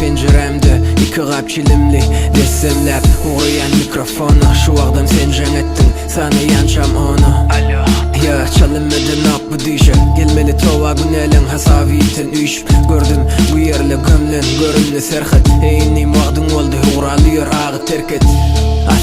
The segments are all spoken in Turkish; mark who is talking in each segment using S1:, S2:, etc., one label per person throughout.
S1: penceremde iki kap çilimli dessemlep uğrayan mikrofonu. Şu vaqtam sen jan ettin sana yançam onu. Alo ya çalınmadı nap bu dişe gelmeli tova günelen hasaviten uyup gördüm bu yerle gömlen görünlü serhat eynim vaqdın oldu uğralıyor ağı terk et.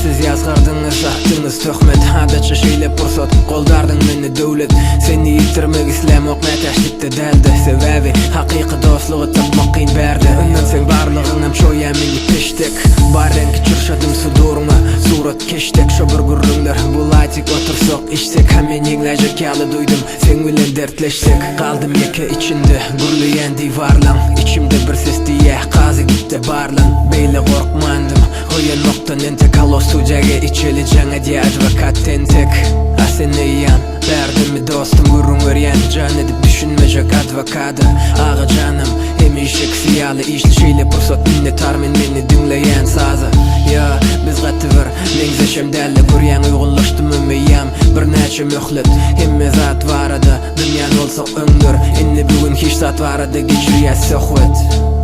S1: Siz yazgardınız, sahtınız töhmet Hadatça şeyle pursat, qoldardın meni dövlet Seni yitirmek islemek metaşlikte deldi Sebebi haqiqi dostluğu tapmak qiyin berdi Ondan sen barlığınam çoya meni peştek Bar rengi çırşadım suduruna Surat keştek şu bir gurrunlar Bulaytik otursak işsek Hemen yenglajak yalı duydum Sen bilen dertleşsek Kaldım yeke içinde gurlayan divarlan İçimde bir ses diye Qazı gitti barlan Beyle korkmandım Hoyan noktan ente kalos tucaga içeli cana diye advokat tentek Aseneyyan derdimi dostum gurun öryen Can edip düşünmeyecek advokadı Ağa canım hemişek siyalı işli şeyle pursat minnetarmen beni dinleyen sazı Ya biz gatıvır mengzeşem derle guryan uygunlaştım ümeyyam Bir neçe mühlet hemme zat varada Dünyan olsa öngür inni bugün hiç zat varada geçiriye sohbet